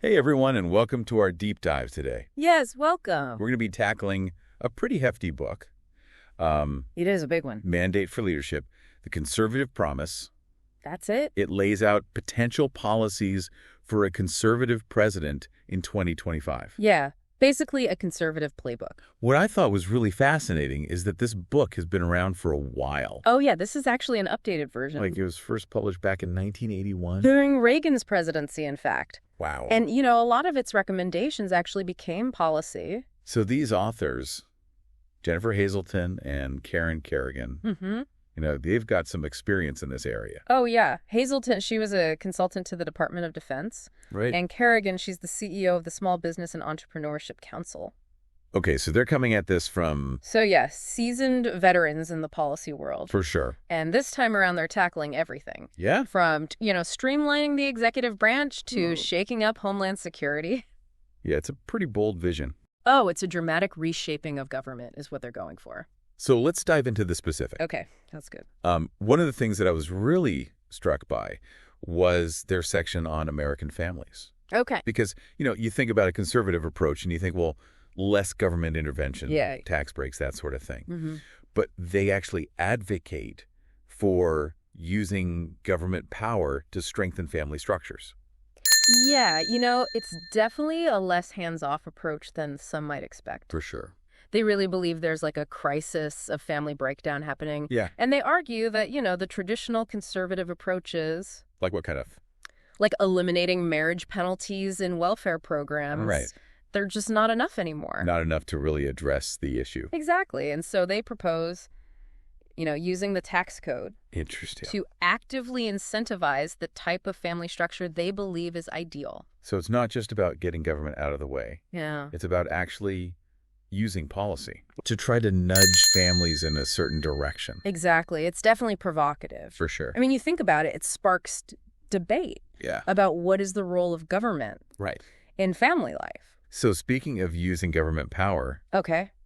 Hey everyone, and welcome to our deep dive today. Yes, welcome. We're going to be tackling a pretty hefty book, It is a big one. Mandate for Leadership, The Conservative Promise. That's it? It lays out potential policies for a conservative president in 2025. Yeah, basically a conservative playbook. What I thought was really fascinating is that this book has been around for a while. Oh yeah, this is actually an updated version. Like it was first published back in 1981. During Reagan's presidency, in fact. Wow. And, a lot of its recommendations actually became policy. So these authors, Jennifer Hazleton and Karen Kerrigan, they've got some experience in this area. Oh yeah, Hazleton, she was a consultant to the Department of Defense. Right. And Kerrigan, she's the CEO of the Small Business and Entrepreneurship Council. Okay, so they're coming at this from... So yeah, seasoned veterans in the policy world. For sure. And this time around, they're tackling everything. Yeah? From, streamlining the executive branch to shaking up Homeland Security. Yeah, it's a pretty bold vision. Oh, it's a dramatic reshaping of government is what they're going for. So let's dive into the specifics. Okay, that's good. One of the things that I was really struck by was their section on American families. Okay. Because, you think about a conservative approach and you think, well, less government intervention, tax breaks, that sort of thing. But they actually advocate for using government power to strengthen family structures. Yeah, it's definitely a less hands-off approach than some might expect. For sure. They really believe there's like a crisis of family breakdown happening. Yeah. And they argue that, the traditional conservative approaches... Like what kind of? Like eliminating marriage penalties in welfare programs. Right. They're just not enough anymore. Not enough to really address the issue. Exactly. And so they propose, using the tax code Interesting. to actively incentivize the type of family structure they believe is ideal. So it's not just about getting government out of the way. Yeah. It's about actually using policy to try to nudge families in a certain direction. Exactly. It's definitely provocative. For sure. I mean, you think about it, it sparks debate about what is the role of government in family life. So speaking of using government power,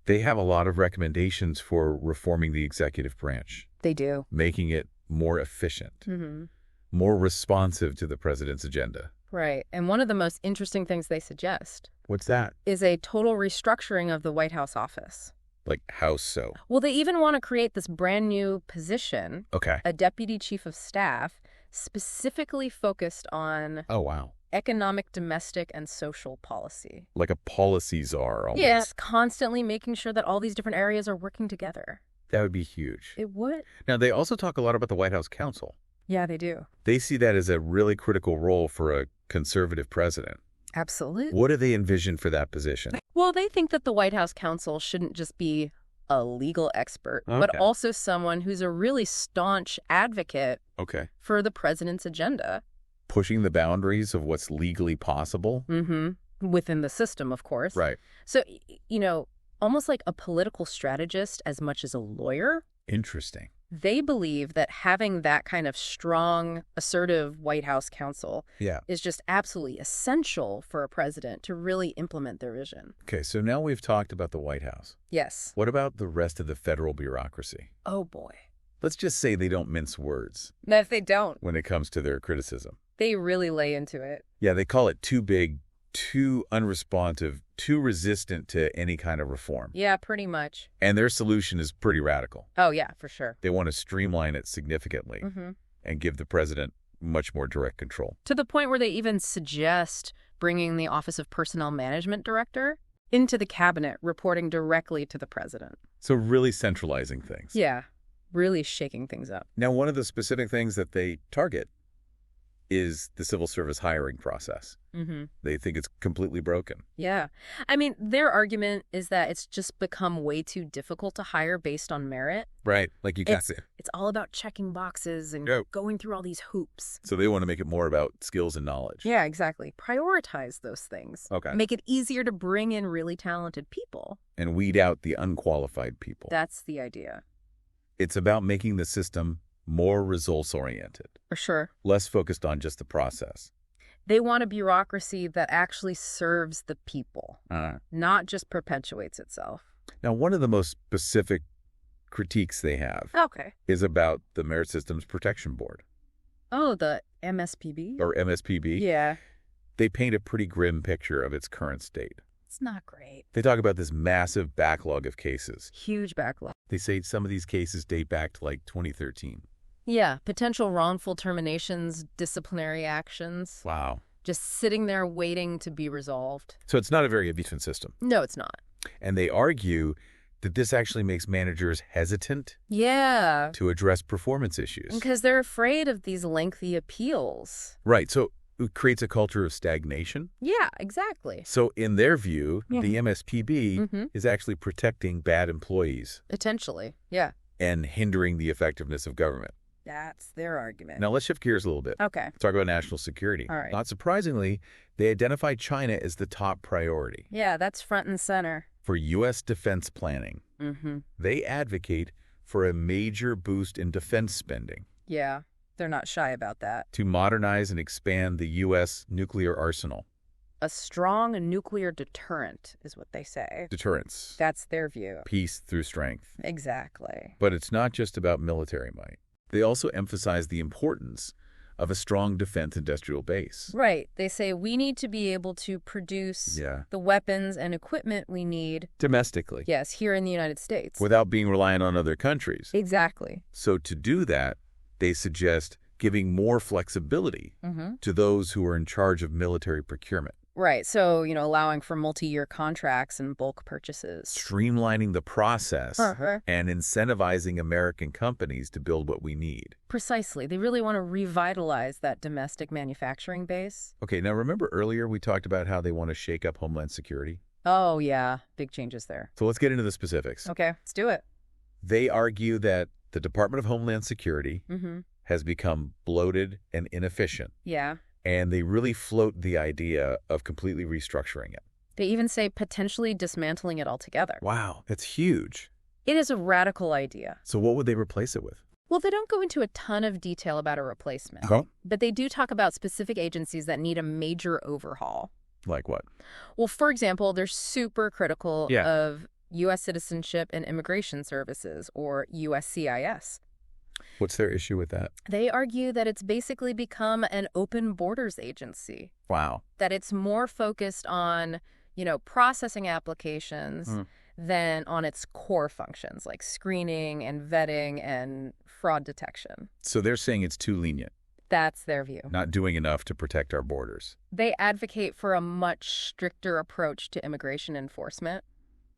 they have a lot of recommendations for reforming the executive branch. They do. Making it more efficient, more responsive to the president's agenda. Right. And one of the most interesting things they suggest... What's that? ...is a total restructuring of the White House office. Like how so? Well, they even want to create this brand new position, a deputy chief of staff, specifically focused on... Oh, wow. Economic, domestic, and social policy. Like a policy czar almost. Yes, constantly making sure that all these different areas are working together. That would be huge. It would. Now, they also talk a lot about the White House Council. Yeah, they do. They see that as a really critical role for a conservative president. Absolutely. What do they envision for that position? Well, they think that the White House Counsel shouldn't just be a legal expert, but also someone who's a really staunch advocate for the president's agenda. Pushing the boundaries of what's legally possible? Within the system, of course. Right. So, almost like a political strategist as much as a lawyer. Interesting. They believe that having that kind of strong, assertive White House counsel is just absolutely essential for a president to really implement their vision. Okay, so now we've talked about the White House. Yes. What about the rest of the federal bureaucracy? Oh, boy. Let's just say they don't mince words. No, if they don't. When it comes to their criticism. They really lay into it. Yeah, they call it too big, too unresponsive, too resistant to any kind of reform. Yeah, pretty much. And their solution is pretty radical. Oh, yeah, for sure. They want to streamline it significantly and give the president much more direct control. To the point where they even suggest bringing the Office of Personnel Management Director into the cabinet, reporting directly to the president. So really centralizing things. Yeah, really shaking things up. Now, one of the specific things that they target is the civil service hiring process. They think it's completely broken. Yeah. I mean, their argument is that it's just become way too difficult to hire based on merit. Right. Like you got it. It's all about checking boxes and going through all these hoops. So they want to make it more about skills and knowledge. Yeah, exactly. Prioritize those things. Okay. Make it easier to bring in really talented people. And weed out the unqualified people. That's the idea. It's about making the system more results-oriented. For sure. Less focused on just the process. They want a bureaucracy that actually serves the people, not just perpetuates itself. Now, one of the most specific critiques they have is about the Merit Systems Protection Board. Oh, the MSPB? Or MSPB. Yeah. they paint a pretty grim picture of its current state. It's not great. They talk about this massive backlog of cases. Huge backlog. They say some of these cases date back to like 2013. Yeah, potential wrongful terminations, disciplinary actions. Wow. Just sitting there waiting to be resolved. So it's not a very efficient system. No, it's not. And they argue that this actually makes managers hesitant to address performance issues. Because they're afraid of these lengthy appeals. Right. So it creates a culture of stagnation. Yeah, exactly. So in their view, the MSPB is actually protecting bad employees. Potentially, yeah. And hindering the effectiveness of government. That's their argument. Now let's shift gears a little bit. Okay. Talk about national security. All right. Not surprisingly, they identify China as the top priority. Yeah, that's front and center. For U.S. defense planning. They advocate for a major boost in defense spending. Yeah, they're not shy about that. To modernize and expand the U.S. nuclear arsenal. A strong nuclear deterrent is what they say. Deterrence. That's their view. Peace through strength. Exactly. But it's not just about military might. They also emphasize the importance of a strong defense industrial base. Right. They say we need to be able to produce the weapons and equipment we need. Domestically. Yes, here in the United States. Without being reliant on other countries. Exactly. So to do that, they suggest giving more flexibility to those who are in charge of military procurement. Right. So, allowing for multi-year contracts and bulk purchases. Streamlining the process and incentivizing American companies to build what we need. Precisely. They really want to revitalize that domestic manufacturing base. Okay, now remember earlier we talked about how they want to shake up Homeland Security? Oh, yeah. Big changes there. So let's get into the specifics. Okay, let's do it. They argue that the Department of Homeland Security has become bloated and inefficient. Yeah. And they really float the idea of completely restructuring it. They even say potentially dismantling it altogether. Wow, that's huge. It is a radical idea. So what would they replace it with? Well, they don't go into a ton of detail about a replacement. But they do talk about specific agencies that need a major overhaul. Like what? Well, for example, they're super critical of U.S. Citizenship and Immigration Services, or USCIS. What's their issue with that? They argue that it's basically become an open borders agency. Wow. That it's more focused on, processing applications than on its core functions, like screening and vetting and fraud detection. So they're saying it's too lenient. That's their view. Not doing enough to protect our borders. They advocate for a much stricter approach to immigration enforcement.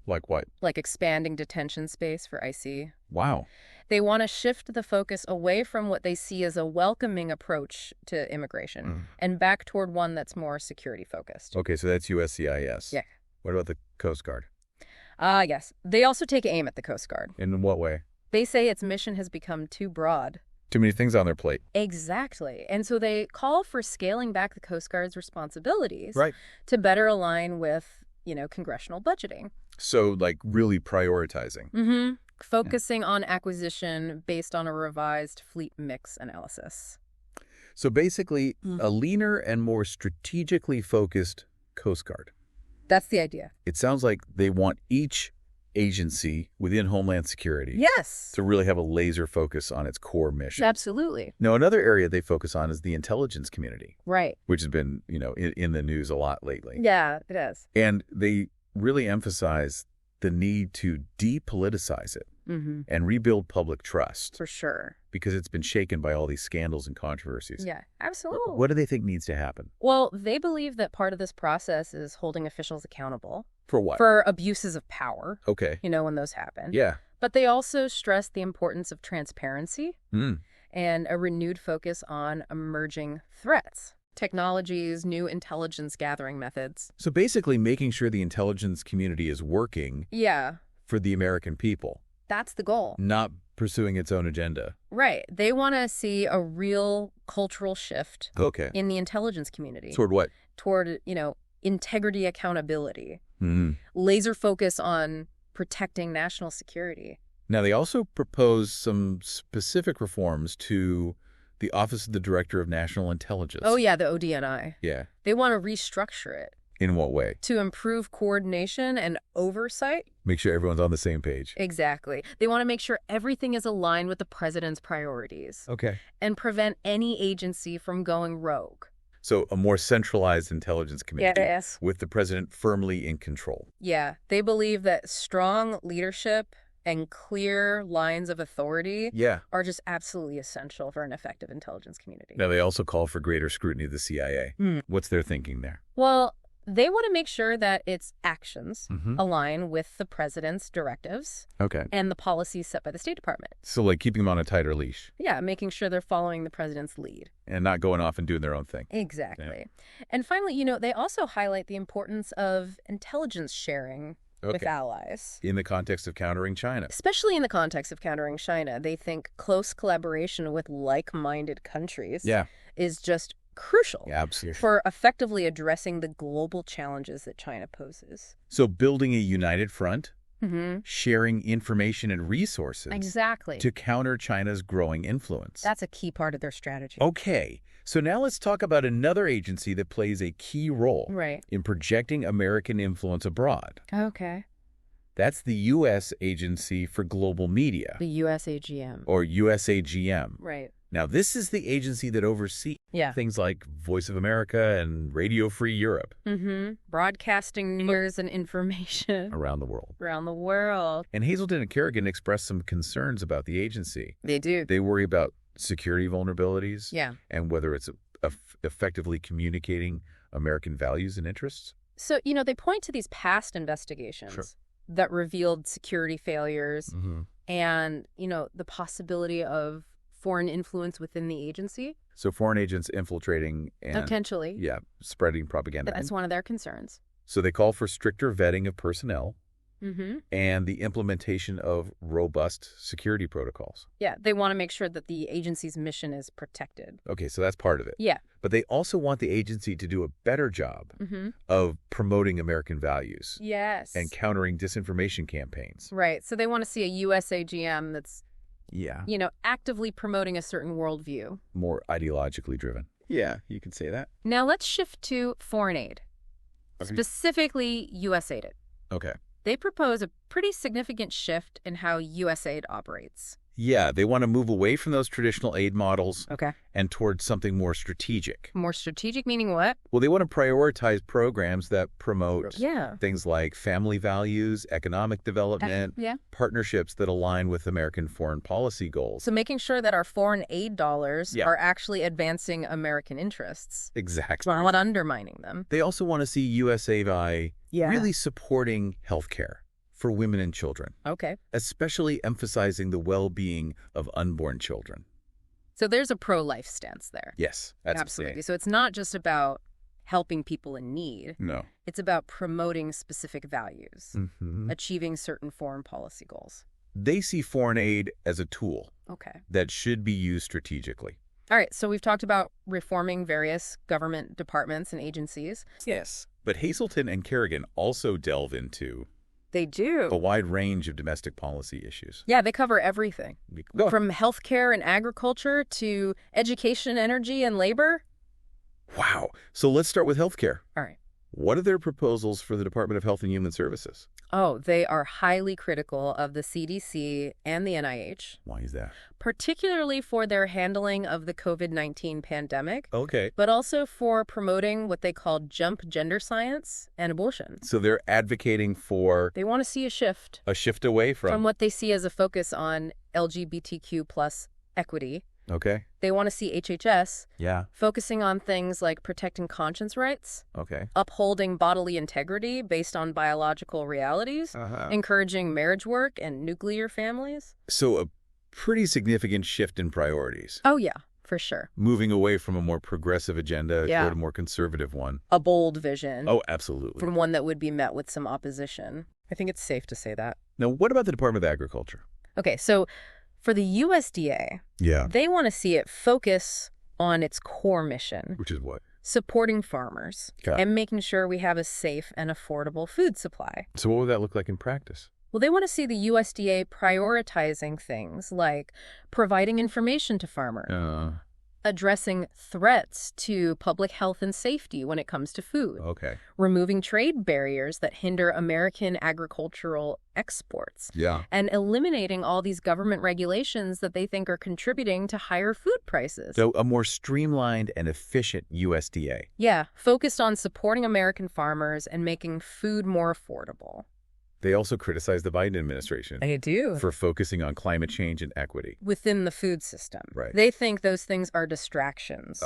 Like what? Like expanding detention space for IC. Wow. They want to shift the focus away from what they see as a welcoming approach to immigration and back toward one that's more security focused. Okay, so that's USCIS. Yeah. What about the Coast Guard? Yes. They also take aim at the Coast Guard. In what way? They say its mission has become too broad. Too many things on their plate. Exactly. And so they call for scaling back the Coast Guard's responsibilities to better align with, congressional budgeting. So, like, really prioritizing. Focusing on acquisition based on a revised fleet mix analysis. So basically, a leaner and more strategically focused Coast Guard. That's the idea. It sounds like they want each agency within Homeland Security to really have a laser focus on its core mission. Absolutely. Now, another area they focus on is the intelligence community. Right. Which has been, in the news a lot lately. Yeah, it has. And they really emphasize the need to depoliticize it and rebuild public trust. For sure. Because it's been shaken by all these scandals and controversies. Yeah, absolutely. What do they think needs to happen? Well, they believe that part of this process is holding officials accountable. For what? For abuses of power. Okay. When those happen. Yeah. But they also stress the importance of transparency and a renewed focus on emerging threats. Technologies, new intelligence gathering methods. So basically making sure the intelligence community is working for the American people. That's the goal. Not pursuing its own agenda. Right. They want to see a real cultural shift in the intelligence community. Toward what? Toward, integrity, accountability. Laser focus on protecting national security. Now, they also propose some specific reforms to the Office of the Director of National Intelligence. Oh, yeah, the ODNI. Yeah. They want to restructure it. In what way? To improve coordination and oversight. Make sure everyone's on the same page. Exactly. They want to make sure everything is aligned with the president's priorities. Okay. And prevent any agency from going rogue. So a more centralized intelligence community Yes. with the president firmly in control. Yeah, they believe that strong leadership and clear lines of authority are just absolutely essential for an effective intelligence community. Now, they also call for greater scrutiny of the CIA. What's their thinking there? Well, they want to make sure that its actions align with the president's directives and the policies set by the State Department. So like keeping them on a tighter leash. Yeah, making sure they're following the president's lead. And not going off and doing their own thing. Exactly. Yeah. And finally, they also highlight the importance of intelligence sharing with allies. In the context of countering China. Especially in the context of countering China. They think close collaboration with like-minded countries is just crucial for effectively addressing the global challenges that China poses. So building a united front, sharing information and resources to counter China's growing influence. That's a key part of their strategy. Okay. So now let's talk about another agency that plays a key role in projecting American influence abroad. Okay. That's the U.S. Agency for Global Media. The USAGM. Or USAGM. Right. Now, this is the agency that oversees things like Voice of America and Radio Free Europe. Broadcasting news and information. Around the world. Around the world. And Hazelton and Kerrigan expressed some concerns about the agency. They do. They worry about security vulnerabilities. Yeah. And whether it's effectively communicating American values and interests. So, they point to these past investigations that revealed security failures and, the possibility of foreign influence within the agency. So foreign agents infiltrating and potentially. Yeah, spreading propaganda. That's one of their concerns. So they call for stricter vetting of personnel and the implementation of robust security protocols. Yeah, they want to make sure that the agency's mission is protected. Okay, so that's part of it. Yeah. But they also want the agency to do a better job of promoting American values. Yes. And countering disinformation campaigns. Right. So they want to see a USAGM that's actively promoting a certain worldview. More ideologically driven. Yeah, you could say that. Now let's shift to foreign aid, specifically USAID. Okay. They propose a pretty significant shift in how USAID operates. Yeah, they want to move away from those traditional aid models and towards something more strategic. More strategic meaning what? Well, they want to prioritize programs that promote things like family values, economic development, partnerships that align with American foreign policy goals. So making sure that our foreign aid dollars are actually advancing American interests. Exactly. Not undermining them. They also want to see USAID really supporting healthcare for women and children. Okay. Especially emphasizing the well-being of unborn children. So there's a pro-life stance there. Yes, absolutely. So it's not just about helping people in need. No. It's about promoting specific values, achieving certain foreign policy goals. They see foreign aid as a tool that should be used strategically. All right, so we've talked about reforming various government departments and agencies. Yes. But Hazelton and Kerrigan also delve into They do. a wide range of domestic policy issues. Yeah, they cover everything. From healthcare and agriculture to education, energy, and labor. Wow. So let's start with healthcare. All right. What are their proposals for the Department of Health and Human Services? Oh, they are highly critical of the CDC and the NIH. Why is that? Particularly for their handling of the COVID-19 pandemic. Okay. But also for promoting what they call jump gender science and abortion. So they're advocating for... They want to see a shift. A shift away from what they see as a focus on LGBTQ plus equity. Okay. They want to see HHS focusing on things like protecting conscience rights, upholding bodily integrity based on biological realities, encouraging marriage work and nuclear families. So a pretty significant shift in priorities. Oh, yeah, for sure. Moving away from a more progressive agenda toward a more conservative one. A bold vision. Oh, absolutely. From one that would be met with some opposition. I think it's safe to say that. Now, what about the Department of Agriculture? Okay, so for the USDA, they want to see it focus on its core mission. Which is what? Supporting farmers and making sure we have a safe and affordable food supply. So what would that look like in practice? Well, they want to see the USDA prioritizing things like providing information to farmers, addressing threats to public health and safety when it comes to food. Okay. Removing trade barriers that hinder American agricultural exports. Yeah. And eliminating all these government regulations that they think are contributing to higher food prices. So a more streamlined and efficient USDA. Yeah, focused on supporting American farmers and making food more affordable. They also criticize the Biden administration. They do. For focusing on climate change and equity. Within the food system. Right. They think those things are distractions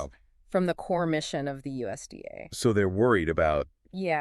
from the core mission of the USDA. So they're worried about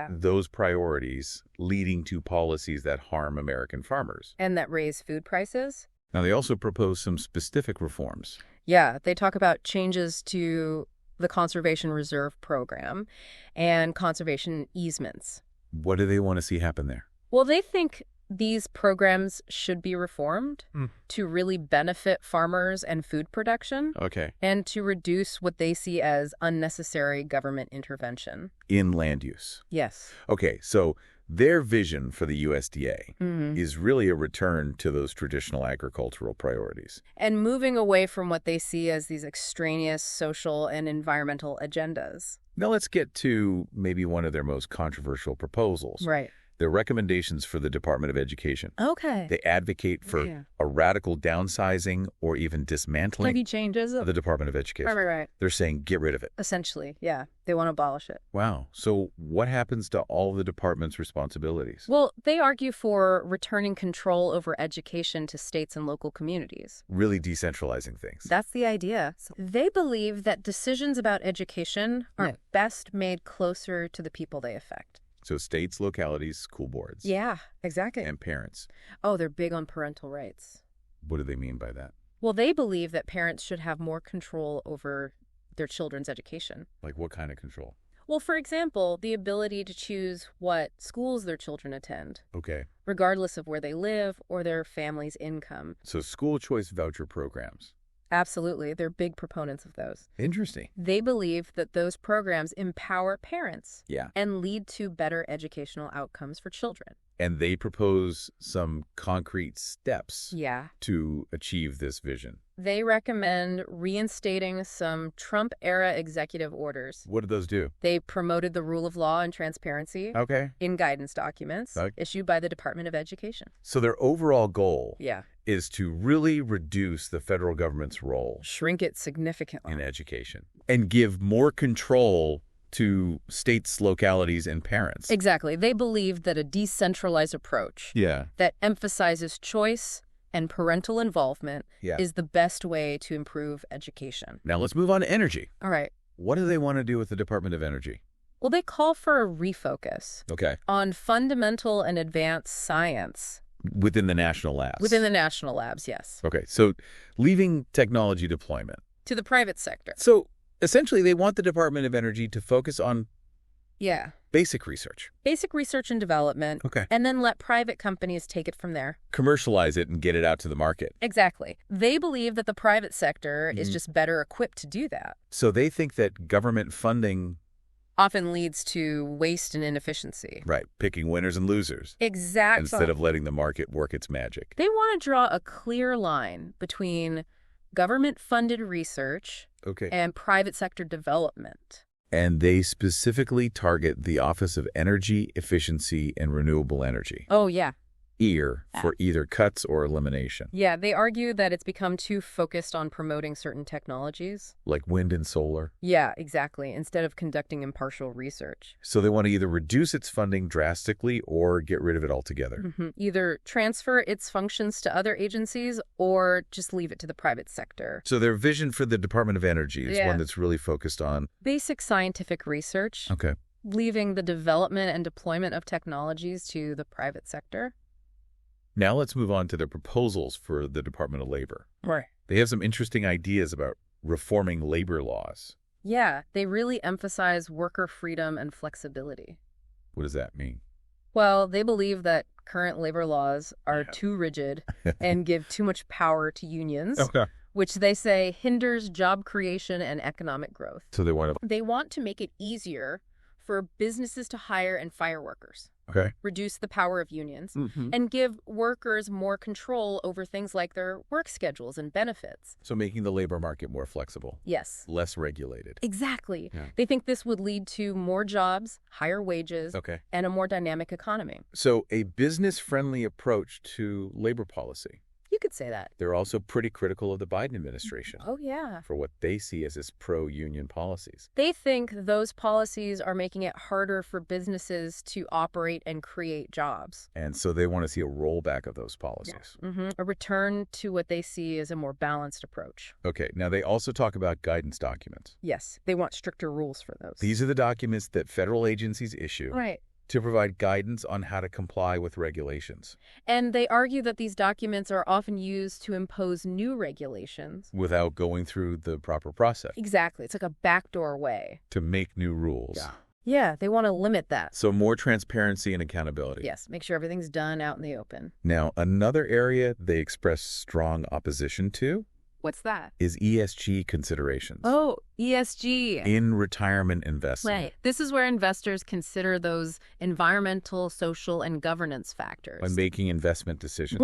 those priorities leading to policies that harm American farmers. And that raise food prices. Now, they also propose some specific reforms. Yeah, they talk about changes to the Conservation Reserve Program and conservation easements. What do they want to see happen there? Well, they think these programs should be reformed to really benefit farmers and food production. Okay. And to reduce what they see as unnecessary government intervention. In land use. Yes. Okay, so their vision for the USDA is really a return to those traditional agricultural priorities. And moving away from what they see as these extraneous social and environmental agendas. Now let's get to maybe one of their most controversial proposals. Right. Their recommendations for the Department of Education. Okay. They advocate for a radical downsizing or even dismantling Maybe changes of the Department of Education. Right. They're saying get rid of it. Essentially, yeah. They want to abolish it. Wow. So what happens to all the department's responsibilities? Well, they argue for returning control over education to states and local communities. Really decentralizing things. That's the idea. So they believe that decisions about education are best made closer to the people they affect. So states, localities, school boards. Yeah, exactly. And parents. Oh, they're big on parental rights. What do they mean by that? Well, they believe that parents should have more control over their children's education. Like what kind of control? Well, for example, the ability to choose what schools their children attend. Okay. Regardless of where they live or their family's income. So school choice voucher programs. Absolutely. They're big proponents of those. Interesting. They believe that those programs empower parents and lead to better educational outcomes for children. And they propose some concrete steps to achieve this vision. They recommend reinstating some Trump-era executive orders. What did those do? They promoted the rule of law and transparency in guidance documents issued by the Department of Education. So their overall goal is to really reduce the federal government's role. Shrink it significantly. In education. And give more control to states, localities, and parents. Exactly. They believe that a decentralized approach that emphasizes choice and parental involvement is the best way to improve education. Now let's move on to energy. All right. What do they want to do with the Department of Energy? Well, they call for a refocus on fundamental and advanced science. Within the national labs? Within the national labs, yes. Okay, so leaving technology deployment. To the private sector. So essentially, they want the Department of Energy to focus on basic research. Basic research and development. Okay. And then let private companies take it from there. Commercialize it and get it out to the market. Exactly. They believe that the private sector is just better equipped to do that. So they think that government funding often leads to waste and inefficiency. Right. Picking winners and losers. Exactly. Instead of letting the market work its magic. They want to draw a clear line between government-funded research and private sector development. And they specifically target the Office of Energy, Efficiency, and Renewable Energy. Oh, yeah. EAR for either cuts or elimination. Yeah, they argue that it's become too focused on promoting certain technologies. Like wind and solar? Yeah, exactly, instead of conducting impartial research. So they want to either reduce its funding drastically or get rid of it altogether. Either transfer its functions to other agencies or just leave it to the private sector. So their vision for the Department of Energy is one that's really focused on basic scientific research. Okay. Leaving the development and deployment of technologies to the private sector. Now let's move on to their proposals for the Department of Labor. Right. They have some interesting ideas about reforming labor laws. Yeah, they really emphasize worker freedom and flexibility. What does that mean? Well, they believe that current labor laws are too rigid and give too much power to unions, which they say hinders job creation and economic growth. So they want to make it easier for businesses to hire and fire workers. Okay. Reduce the power of unions, and give workers more control over things like their work schedules and benefits. So making the labor market more flexible. Yes. Less regulated. Exactly. Yeah. They think this would lead to more jobs, higher wages, and a more dynamic economy. So a business-friendly approach to labor policy. You could say that. They're also pretty critical of the Biden administration. Oh, yeah. For what they see as its pro-union policies. They think those policies are making it harder for businesses to operate and create jobs. And so they want to see a rollback of those policies. Yeah. A return to what they see as a more balanced approach. Okay. Now, they also talk about guidance documents. Yes. They want stricter rules for those. These are the documents that federal agencies issue. Right. To provide guidance on how to comply with regulations. And they argue that these documents are often used to impose new regulations. Without going through the proper process. Exactly. It's like a backdoor way. To make new rules. Yeah, they want to limit that. So more transparency and accountability. Yes, make sure everything's done out in the open. Now, another area they express strong opposition to. What's that? Is ESG considerations. Oh, ESG. In retirement investment. Right. This is where investors consider those environmental, social, and governance factors. When making investment decisions.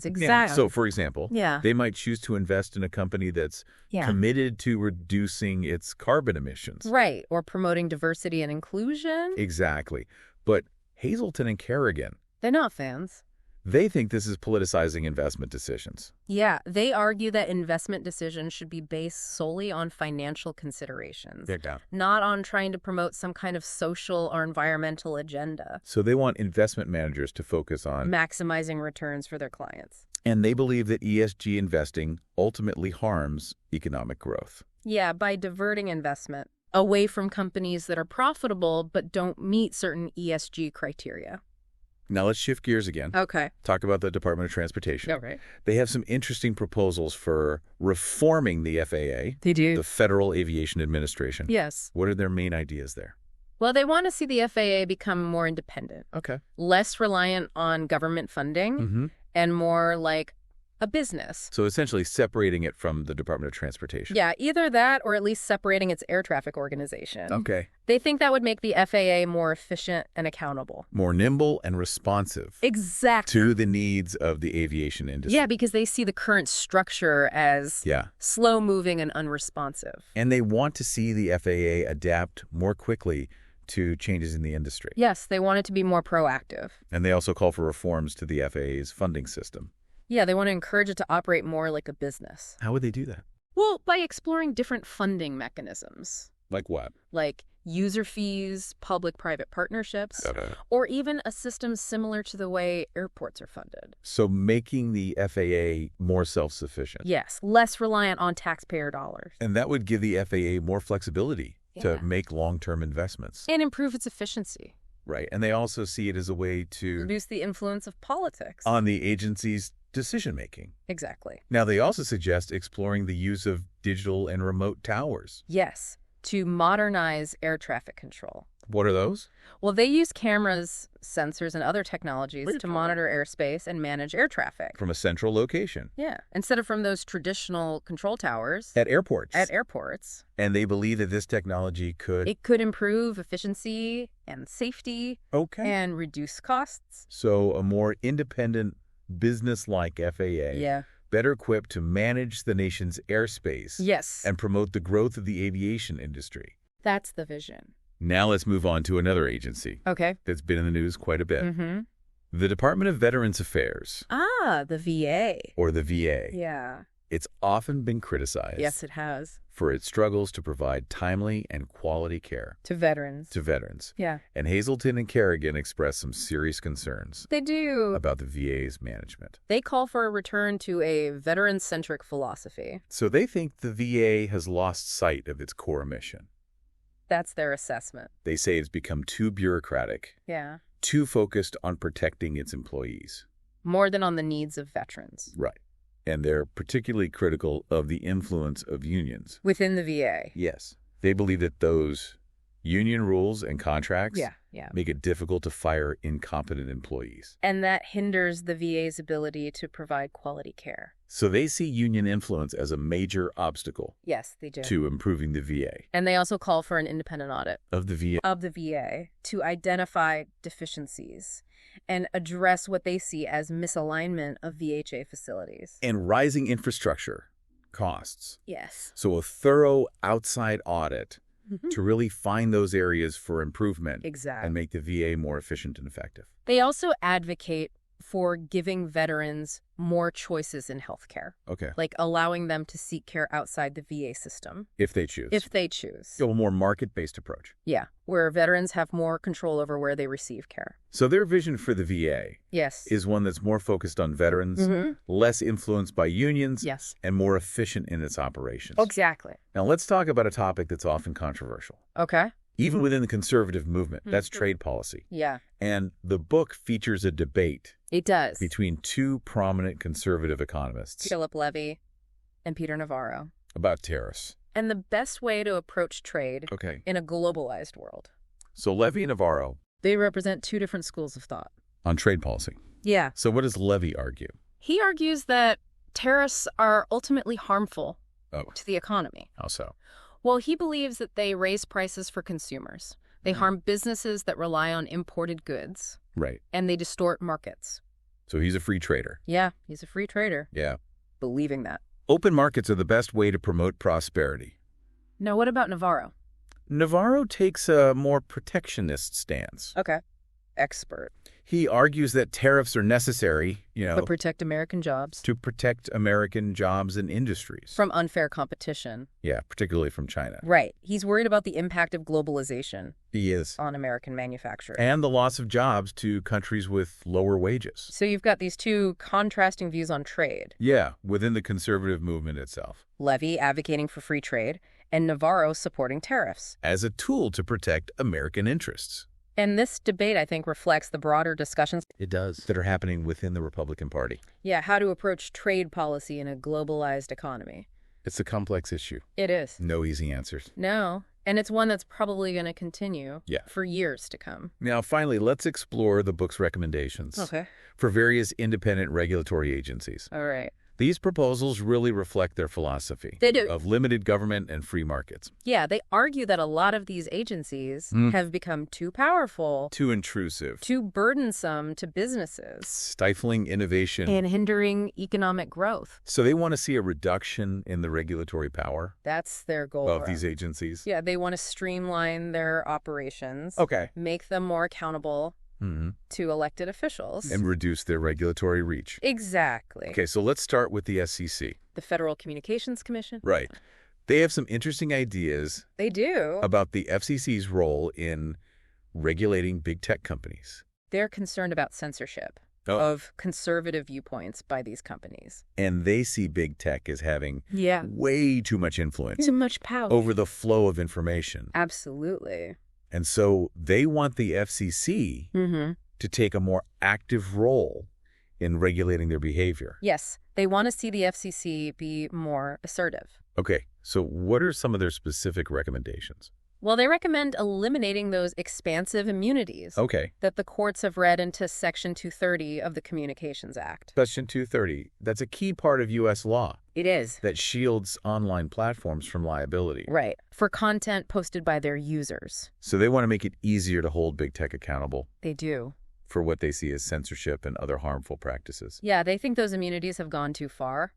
Exactly. Yeah. So, for example, they might choose to invest in a company that's committed to reducing its carbon emissions. Right. Or promoting diversity and inclusion. Exactly. But Hazelton and Kerrigan. They're not fans. They think this is politicizing investment decisions. Yeah, they argue that investment decisions should be based solely on financial considerations, not on trying to promote some kind of social or environmental agenda. So they want investment managers to focus on maximizing returns for their clients. And they believe that ESG investing ultimately harms economic growth. Yeah, by diverting investment away from companies that are profitable but don't meet certain ESG criteria. Now let's shift gears again. Okay. Talk about the Department of Transportation. All right. They have some interesting proposals for reforming the FAA. They do. The Federal Aviation Administration. Yes. What are their main ideas there? Well, they want to see the FAA become more independent. Okay. Less reliant on government funding and more like a business. So essentially separating it from the Department of Transportation. Yeah, either that or at least separating its air traffic organization. Okay. They think that would make the FAA more efficient and accountable. More nimble and responsive. Exactly. To the needs of the aviation industry. Yeah, because they see the current structure as slow-moving and unresponsive. And they want to see the FAA adapt more quickly to changes in the industry. Yes, they want it to be more proactive. And they also call for reforms to the FAA's funding system. Yeah, they want to encourage it to operate more like a business. How would they do that? Well, by exploring different funding mechanisms. Like what? Like user fees, public-private partnerships, or even a system similar to the way airports are funded. So making the FAA more self-sufficient. Yes, less reliant on taxpayer dollars. And that would give the FAA more flexibility to make long-term investments. And improve its efficiency. Right. And they also see it as a way to reduce the influence of politics on the agency's decision-making. Exactly. Now, they also suggest exploring the use of digital and remote towers. Yes, to modernize air traffic control. What are those? Well, they use cameras, sensors, and other technologies to monitor airspace and manage air traffic. From a central location. Yeah, instead of from those traditional control towers. At airports. And they believe that this technology could... It could improve efficiency and safety. And reduce costs. So a more independent, business-like FAA. Better equipped to manage the nation's airspace. Yes. And promote the growth of the aviation industry. That's the vision. Now let's move on to another agency. That's been in the news quite a bit. The Department of Veterans Affairs. Ah, the VA. Or the VA. Yeah. It's often been criticized. Yes, it has. For its struggles to provide timely and quality care. To veterans. Yeah. And Hazelton and Kerrigan express some serious concerns. They do. About the VA's management. They call for a return to a veteran-centric philosophy. So they think the VA has lost sight of its core mission. That's their assessment. They say it's become too bureaucratic. Yeah. Too focused on protecting its employees. More than on the needs of veterans. Right. And they're particularly critical of the influence of unions. Within the VA. Yes. They believe that those Union rules and contracts Yeah. make it difficult to fire incompetent employees. And that hinders the VA's ability to provide quality care. So they see union influence as a major obstacle. Yes, they do. To improving the VA. And they also call for an independent audit. Of the VA. Of the VA to identify deficiencies and address what they see as misalignment of VHA facilities. And rising infrastructure costs. Yes. So a thorough outside audit to really find those areas for improvement. Exactly. And make the VA more efficient and effective. They also advocate for giving veterans more choices in healthcare. Okay. Like allowing them to seek care outside the VA system. If they choose. If they choose. So a more market-based approach. Yeah, where veterans have more control over where they receive care. So their vision for the VA is one that's more focused on veterans, less influenced by unions, and more efficient in its operations. Exactly. Now let's talk about a topic that's often controversial. Okay. Even within the conservative movement, that's trade policy. Yeah. And the book features a debate. It does. Between two prominent conservative economists. Philip Levy and Peter Navarro. About tariffs. And the best way to approach trade in a globalized world. So Levy and Navarro. They represent two different schools of thought. On trade policy. Yeah. So what does Levy argue? He argues that tariffs are ultimately harmful to the economy. How so? Well, he believes that they raise prices for consumers. They harm businesses that rely on imported goods. Right. And they distort markets. So he's a free trader. Yeah, he's a free trader. Yeah. Believing that. Open markets are the best way to promote prosperity. Now, what about Navarro? Navarro takes a more protectionist stance. Okay. Expert. He argues that tariffs are necessary, to protect American jobs. To protect American jobs and industries. From unfair competition. Yeah, particularly from China. Right. He's worried about the impact of globalization. He is. On American manufacturers. And the loss of jobs to countries with lower wages. So you've got these two contrasting views on trade. Yeah, within the conservative movement itself. Levy advocating for free trade, and Navarro supporting tariffs. As a tool to protect American interests. And this debate, I think, reflects the broader discussions. It does. That are happening within the Republican Party. Yeah, how to approach trade policy in a globalized economy. It's a complex issue. It is. No easy answers. No. And it's one that's probably going to continue for years to come. Now, finally, let's explore the book's recommendations for various independent regulatory agencies. All right. These proposals really reflect their philosophy of limited government and free markets. Yeah, they argue that a lot of these agencies have become too powerful, too intrusive, too burdensome to businesses, stifling innovation, and hindering economic growth. So they want to see a reduction in the regulatory power. That's their goal of these agencies. Yeah, they want to streamline their operations. Make them more accountable. To elected officials. And reduce their regulatory reach. Exactly. Okay, so let's start with the SEC. The Federal Communications Commission. Right. They have some interesting ideas. They do. About the FCC's role in regulating big tech companies. They're concerned about censorship of conservative viewpoints by these companies. And they see big tech as having way too much influence. Too much power. Over the flow of information. Absolutely. And so they want the FCC to take a more active role in regulating their behavior. Yes, they want to see the FCC be more assertive. Okay, so what are some of their specific recommendations? Well, they recommend eliminating those expansive immunities that the courts have read into Section 230 of the Communications Act. Section 230, that's a key part of U.S. law. It is. That shields online platforms from liability. Right, for content posted by their users. So they want to make it easier to hold big tech accountable. They do. For what they see as censorship and other harmful practices. Yeah, they think those immunities have gone too far.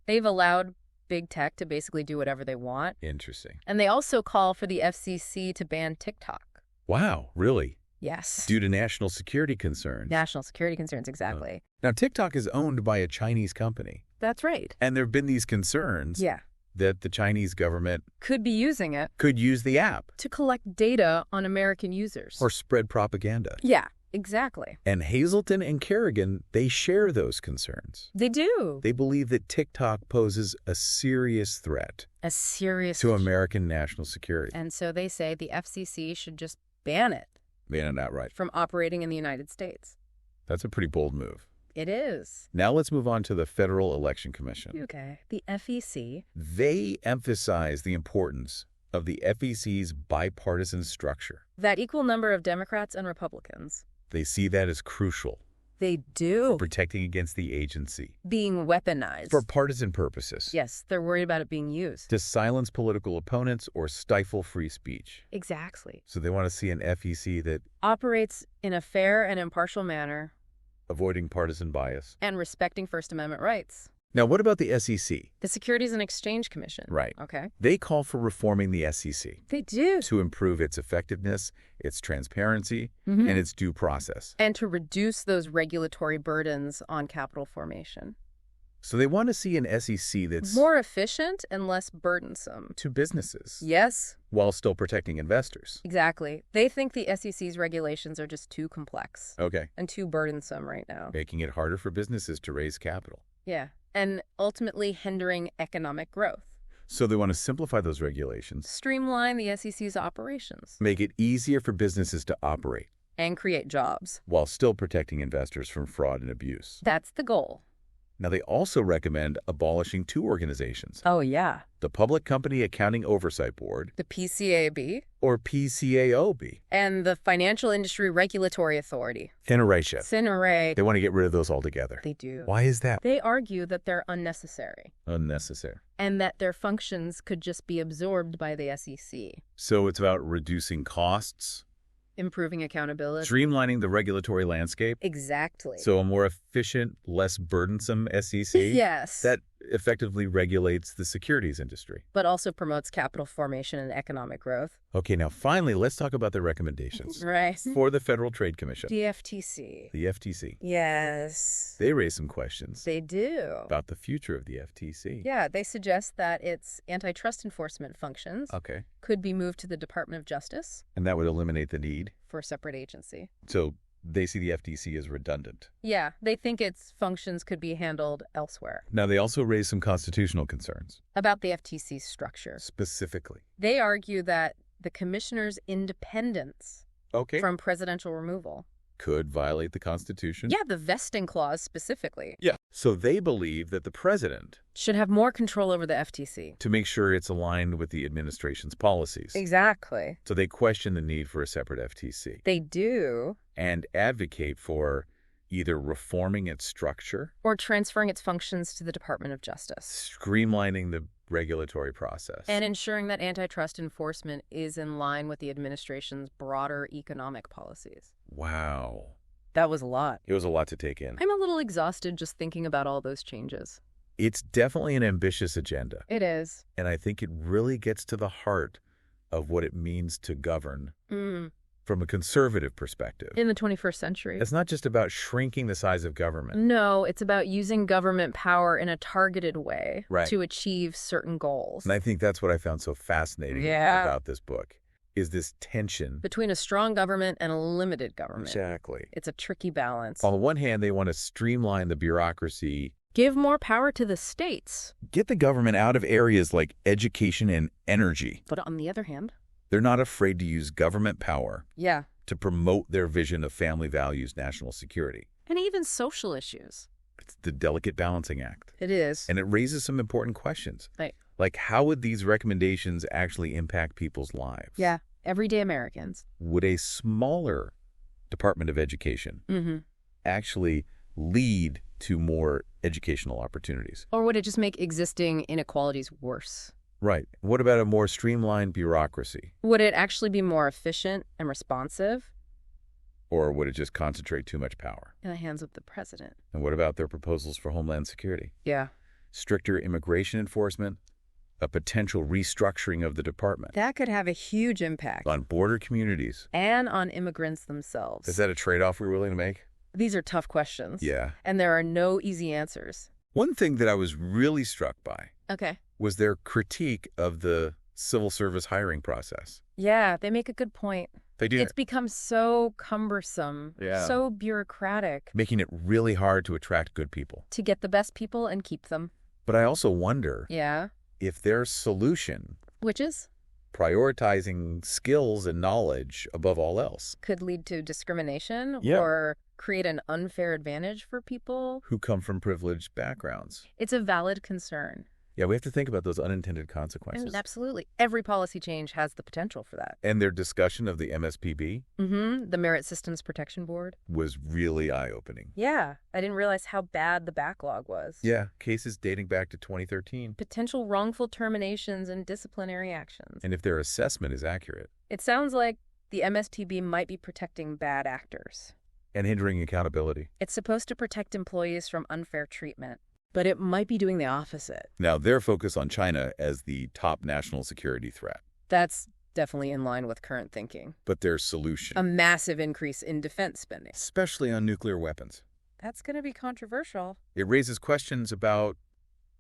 They've allowed big tech to basically do whatever they want. Interesting. And they also call for the FCC to ban TikTok. Wow, really? Yes. Due to national security concerns. National security concerns, exactly. Now, TikTok is owned by a Chinese company. That's right. And there have been these concerns that the Chinese government could be using it. Could use the app. To collect data on American users. Or spread propaganda. Yeah. Exactly. And Hazelton and Kerrigan, they share those concerns. They do. They believe that TikTok poses a serious threat. To American national security. And so they say the FCC should just ban it. Ban it outright. From operating in the United States. That's a pretty bold move. It is. Now let's move on to the Federal Election Commission. Okay. The FEC. They emphasize the importance of the FEC's bipartisan structure. That equal number of Democrats and Republicans. They see that as crucial. They do. For protecting against the agency. Being weaponized. For partisan purposes. Yes, they're worried about it being used. To silence political opponents or stifle free speech. Exactly. So they want to see an FEC that operates in a fair and impartial manner. Avoiding partisan bias. And respecting First Amendment rights. Now, what about the SEC? The Securities and Exchange Commission. Right. Okay. They call for reforming the SEC. They do. To improve its effectiveness, its transparency, and its due process. And to reduce those regulatory burdens on capital formation. So they want to see an SEC that's more efficient and less burdensome. To businesses. Yes. While still protecting investors. Exactly. They think the SEC's regulations are just too complex. Okay. And too burdensome right now. Making it harder for businesses to raise capital. Yeah. And ultimately hindering economic growth. So they want to simplify those regulations. Streamline the SEC's operations. Make it easier for businesses to operate. And create jobs. While still protecting investors from fraud and abuse. That's the goal. Now, they also recommend abolishing two organizations. Oh, yeah. The Public Company Accounting Oversight Board. The PCAOB. Or PCAOB. And the Financial Industry Regulatory Authority. FINRA. They want to get rid of those altogether. They do. Why is that? They argue that they're unnecessary. Unnecessary. And that their functions could just be absorbed by the SEC. So it's about reducing costs. Improving accountability. Streamlining the regulatory landscape. Exactly. So a more efficient, less burdensome SEC. Yes. That effectively regulates the securities industry. But also promotes capital formation and economic growth. Okay, now finally, let's talk about the recommendations. Right. For the Federal Trade Commission. The FTC. The FTC. Yes. They raise some questions. They do. About the future of the FTC. Yeah, they suggest that its antitrust enforcement functions could be moved to the Department of Justice. And that would eliminate the need for a separate agency. So they see the FTC as redundant. Yeah, they think its functions could be handled elsewhere. Now, they also raise some constitutional concerns. About the FTC's structure. Specifically. They argue that the commissioner's independence from presidential removal could violate the Constitution. Yeah, the vesting clause specifically. Yeah. So they believe that the president should have more control over the FTC. To make sure it's aligned with the administration's policies. Exactly. So they question the need for a separate FTC. They do. And advocate for either reforming its structure or transferring its functions to the Department of Justice. Streamlining the regulatory process. And ensuring that antitrust enforcement is in line with the administration's broader economic policies. Wow. That was a lot. It was a lot to take in. I'm a little exhausted just thinking about all those changes. It's definitely an ambitious agenda. It is. And I think it really gets to the heart of what it means to govern from a conservative perspective. In the 21st century. It's not just about shrinking the size of government. No, it's about using government power in a targeted way to achieve certain goals. And I think that's what I found so fascinating about this book, is this tension between a strong government and a limited government. Exactly. It's a tricky balance. On the one hand, they want to streamline the bureaucracy. Give more power to the states. Get the government out of areas like education and energy. But on the other hand, they're not afraid to use government power to promote their vision of family values, national security. And even social issues. It's the delicate balancing act. It is. And it raises some important questions. Right. Like, how would these recommendations actually impact people's lives? Yeah, everyday Americans. Would a smaller Department of Education actually lead to more educational opportunities? Or would it just make existing inequalities worse? Right. What about a more streamlined bureaucracy? Would it actually be more efficient and responsive? Or would it just concentrate too much power? In the hands of the president. And what about their proposals for Homeland Security? Yeah. Stricter immigration enforcement? A potential restructuring of the department? That could have a huge impact. On border communities? And on immigrants themselves. Is that a trade-off we're willing to make? These are tough questions. Yeah. And there are no easy answers. One thing that I was really struck by was their critique of the civil service hiring process. Yeah, they make a good point. They do. It's become so cumbersome, so bureaucratic. Making it really hard to attract good people. To get the best people and keep them. But I also wonder if their solution, which is prioritizing skills and knowledge above all else, could lead to discrimination or create an unfair advantage for people who come from privileged backgrounds. It's a valid concern. Yeah, we have to think about those unintended consequences. And absolutely. Every policy change has the potential for that. And their discussion of the MSPB? The Merit Systems Protection Board. Was really eye-opening. Yeah, I didn't realize how bad the backlog was. Yeah, cases dating back to 2013. Potential wrongful terminations and disciplinary actions. And if their assessment is accurate. It sounds like the MSPB might be protecting bad actors. And hindering accountability. It's supposed to protect employees from unfair treatment. But it might be doing the opposite. Now, their focus on China as the top national security threat. That's definitely in line with current thinking. But their solution? A massive increase in defense spending. Especially on nuclear weapons. That's going to be controversial. It raises questions about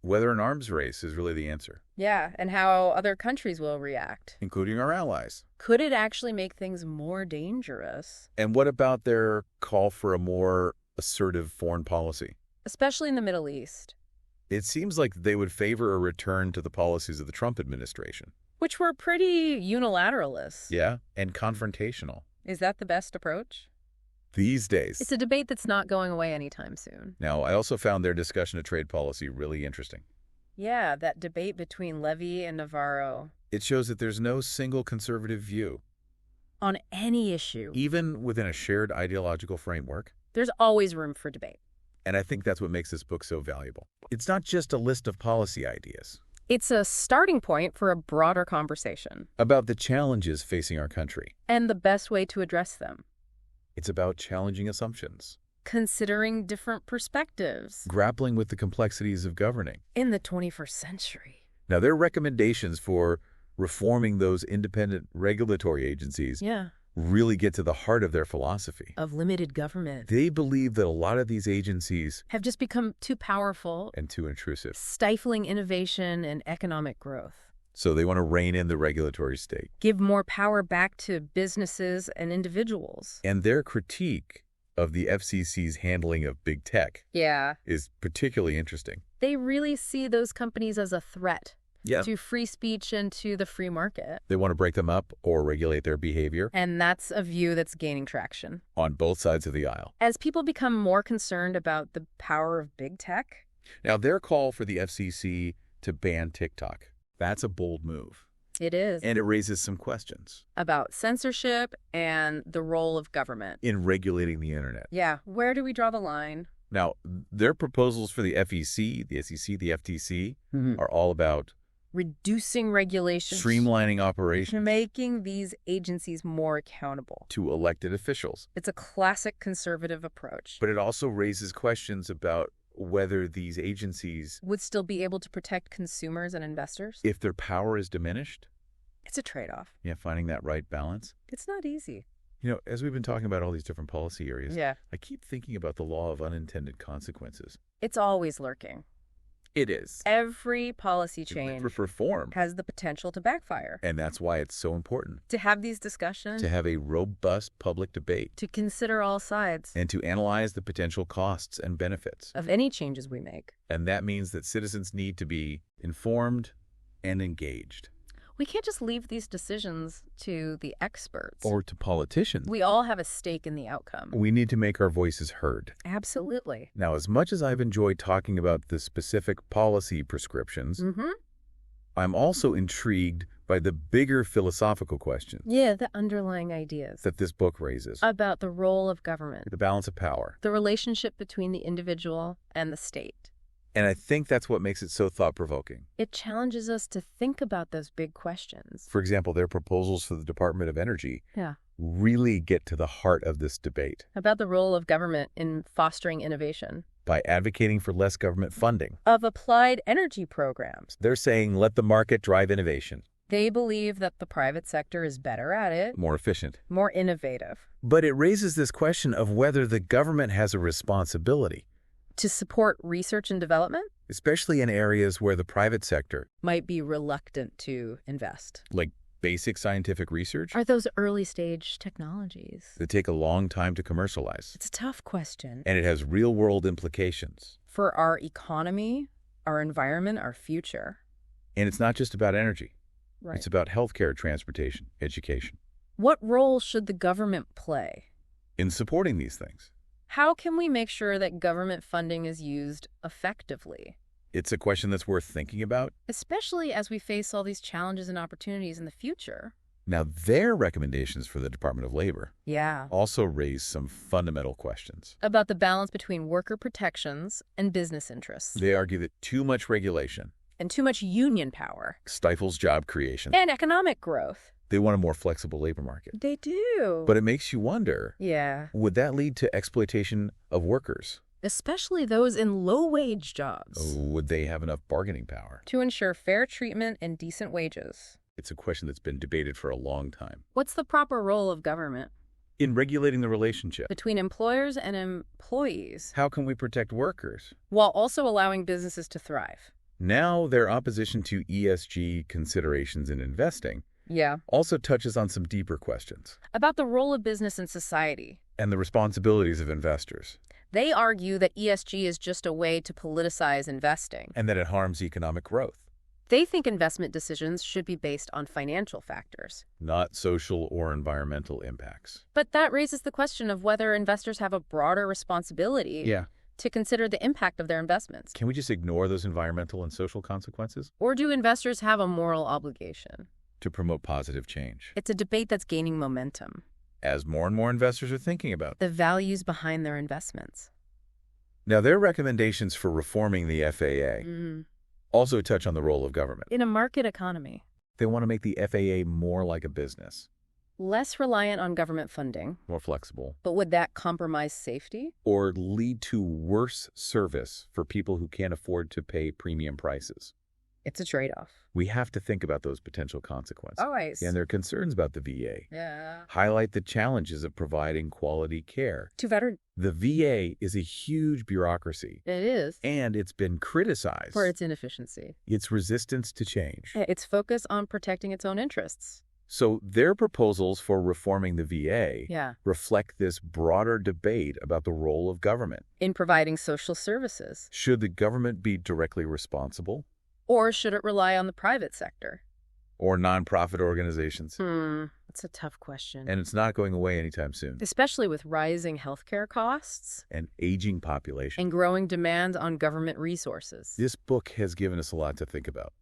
whether an arms race is really the answer. Yeah, and how other countries will react. Including our allies. Could it actually make things more dangerous? And what about their call for a more assertive foreign policy? Especially in the Middle East. It seems like they would favor a return to the policies of the Trump administration. Which were pretty unilateralist. Yeah, and confrontational. Is that the best approach? These days. It's a debate that's not going away anytime soon. Now, I also found their discussion of trade policy really interesting. Yeah, that debate between Levy and Navarro. It shows that there's no single conservative view. On any issue. Even within a shared ideological framework. There's always room for debate. And I think that's what makes this book so valuable. It's not just a list of policy ideas. It's a starting point for a broader conversation. About the challenges facing our country. And the best way to address them. It's about challenging assumptions. Considering different perspectives. Grappling with the complexities of governing. In the 21st century. Now, their recommendations for reforming those independent regulatory agencies really get to the heart of their philosophy. Of limited government. They believe that a lot of these agencies have just become too powerful. And too intrusive. Stifling innovation and economic growth. So they want to rein in the regulatory state. Give more power back to businesses and individuals. And their critique of the FCC's handling of big tech is particularly interesting. They really see those companies as a threat. To free speech and to the free market. They want to break them up or regulate their behavior. And that's a view that's gaining traction. On both sides of the aisle. As people become more concerned about the power of big tech. Now, their call for the FCC to ban TikTok, that's a bold move. It is. And it raises some questions. About censorship and the role of government. In regulating the internet. Yeah. Where do we draw the line? Now, their proposals for the FEC, the SEC, the FTC are all about reducing regulations, streamlining operations, making these agencies more accountable to elected officials. It's a classic conservative approach. But it also raises questions about whether these agencies would still be able to protect consumers and investors if their power is diminished. It's a trade-off. Yeah, finding that right balance. It's not easy. You know, as we've been talking about all these different policy areas, I keep thinking about the law of unintended consequences. It's always lurking. It is. Every policy change reform has the potential to backfire. And that's why it's so important. To have these discussions. To have a robust public debate. To consider all sides. And to analyze the potential costs and benefits. Of any changes we make. And that means that citizens need to be informed and engaged. We can't just leave these decisions to the experts. Or to politicians. We all have a stake in the outcome. We need to make our voices heard. Absolutely. Now, as much as I've enjoyed talking about the specific policy prescriptions, I'm also intrigued by the bigger philosophical questions. Yeah, the underlying ideas. That this book raises. About the role of government. The balance of power. The relationship between the individual and the state. And I think that's what makes it so thought-provoking. It challenges us to think about those big questions. For example, their proposals for the Department of Energy really get to the heart of this debate. About the role of government in fostering innovation. By advocating for less government funding. Of applied energy programs. They're saying let the market drive innovation. They believe that the private sector is better at it. More efficient. More innovative. But it raises this question of whether the government has a responsibility. To support research and development? Especially in areas where the private sector might be reluctant to invest. Like basic scientific research? Are those early stage technologies? That take a long time to commercialize. It's a tough question. And it has real-world implications. For our economy, our environment, our future. And it's not just about energy. Right. It's about healthcare, transportation, education. What role should the government play? In supporting these things. How can we make sure that government funding is used effectively? It's a question that's worth thinking about. Especially as we face all these challenges and opportunities in the future. Now, their recommendations for the Department of Labor also raise some fundamental questions. About the balance between worker protections and business interests. They argue that too much regulation and too much union power stifles job creation and economic growth. They want a more flexible labor market. They do. But it makes you wonder, would that lead to exploitation of workers? Especially those in low-wage jobs. Would they have enough bargaining power to ensure fair treatment and decent wages? It's a question that's been debated for a long time. What's the proper role of government in regulating the relationship between employers and employees? How can we protect workers while also allowing businesses to thrive? Now, their opposition to ESG considerations in investing also touches on some deeper questions about the role of business in society and the responsibilities of investors. They argue that ESG is just a way to politicize investing and that it harms economic growth. They think investment decisions should be based on financial factors, not social or environmental impacts. But that raises the question of whether investors have a broader responsibility to consider the impact of their investments. Can we just ignore those environmental and social consequences? Or do investors have a moral obligation to promote positive change? It's a debate that's gaining momentum as more and more investors are thinking about the values behind their investments. Now, their recommendations for reforming the FAA also touch on the role of government in a market economy. They want to make the FAA more like a business. Less reliant on government funding. More flexible. But would that compromise safety? Or lead to worse service for people who can't afford to pay premium prices? It's a trade-off. We have to think about those potential consequences. Always. And their concerns about the VA highlight the challenges of providing quality care to veterans. The VA is a huge bureaucracy. It is. And it's been criticized for its inefficiency, its resistance to change, its focus on protecting its own interests. So their proposals for reforming the VA reflect this broader debate about the role of government in providing social services. Should the government be directly responsible? Or should it rely on the private sector? Or nonprofit organizations? That's a tough question. And it's not going away anytime soon. Especially with rising healthcare costs. An aging population. And growing demand on government resources. This book has given us a lot to think about.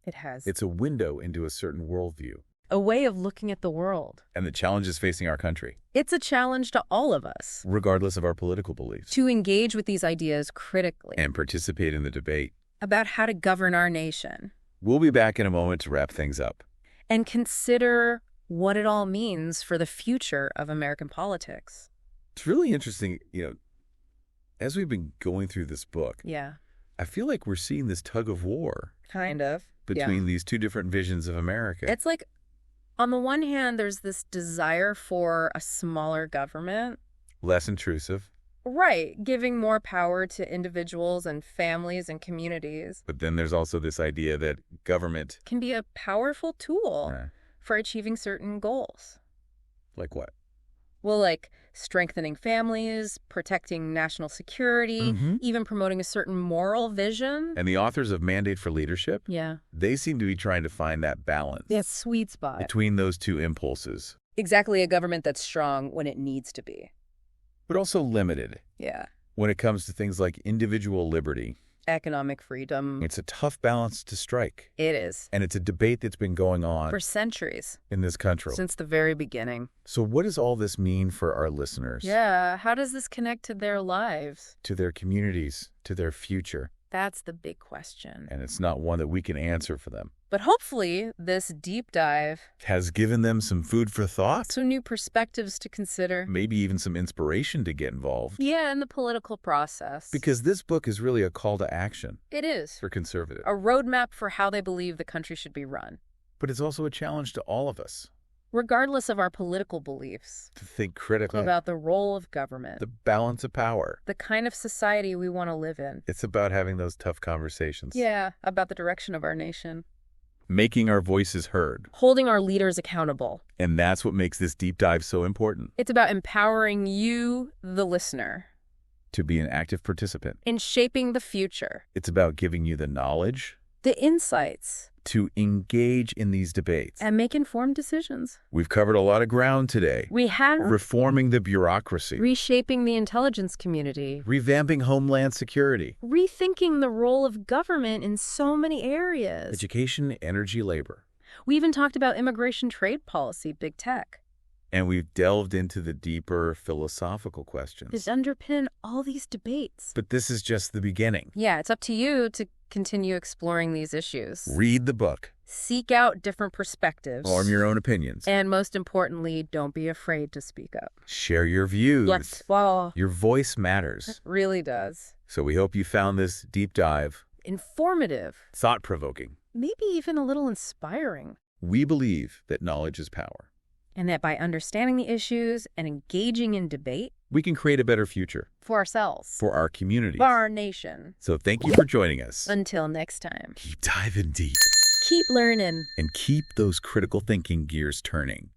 It has. It's a window into a certain worldview. A way of looking at the world. And the challenges facing our country. It's a challenge to all of us. Regardless of our political beliefs. To engage with these ideas critically. And participate in the debate. About how to govern our nation. We'll be back in a moment to wrap things up. And consider what it all means for the future of American politics. It's really interesting, as we've been going through this book, I feel like we're seeing this tug of war. Kind of. Between these two different visions of America. It's like, on the one hand, there's this desire for a smaller government. Less intrusive. Right, giving more power to individuals and families and communities. But then there's also this idea that government can be a powerful tool for achieving certain goals. Like what? Well, like strengthening families, protecting national security, even promoting a certain moral vision. And the authors of Mandate for Leadership, they seem to be trying to find that balance. That sweet spot. Between those two impulses. Exactly, a government that's strong when it needs to be. But also limited. When it comes to things like individual liberty. Economic freedom. It's a tough balance to strike. It is. And it's a debate that's been going on for centuries in this country. Since the very beginning. So what does all this mean for our listeners? How does this connect to their lives? To their communities, to their future? That's the big question. And it's not one that we can answer for them. But hopefully, this deep dive has given them some food for thought. Some new perspectives to consider. Maybe even some inspiration to get involved. In the political process. Because this book is really a call to action. It is. For conservatives. A roadmap for how they believe the country should be run. But it's also a challenge to all of us. Regardless of our political beliefs. To think critically. About the role of government. The balance of power. The kind of society we want to live in. It's about having those tough conversations. About the direction of our nation. Making our voices heard. Holding our leaders accountable. And that's what makes this deep dive so important. It's about empowering you, the listener. To be an active participant. In shaping the future. It's about giving you the knowledge. the insights to engage in these debates and make informed decisions. We've covered a lot of ground today. We have. Reforming the bureaucracy. Reshaping the intelligence community. Revamping homeland security. Rethinking the role of government in so many areas. Education, energy, labor. We even talked about immigration, trade policy, big tech. And we've delved into the deeper philosophical questions that underpin all these debates. But this is just the beginning. Yeah, it's up to you to continue exploring these issues. Read the book. Seek out different perspectives. Form your own opinions. And most importantly, don't be afraid to speak up. Share your views. Your voice matters. It really does. So we hope you found this deep dive informative, thought-provoking, maybe even a little inspiring. We believe that knowledge is power. And that by understanding the issues and engaging in debate, we can create a better future. For ourselves. For our communities. For our nation. So thank you for joining us. Until next time. Keep diving deep. Keep learning. And keep those critical thinking gears turning.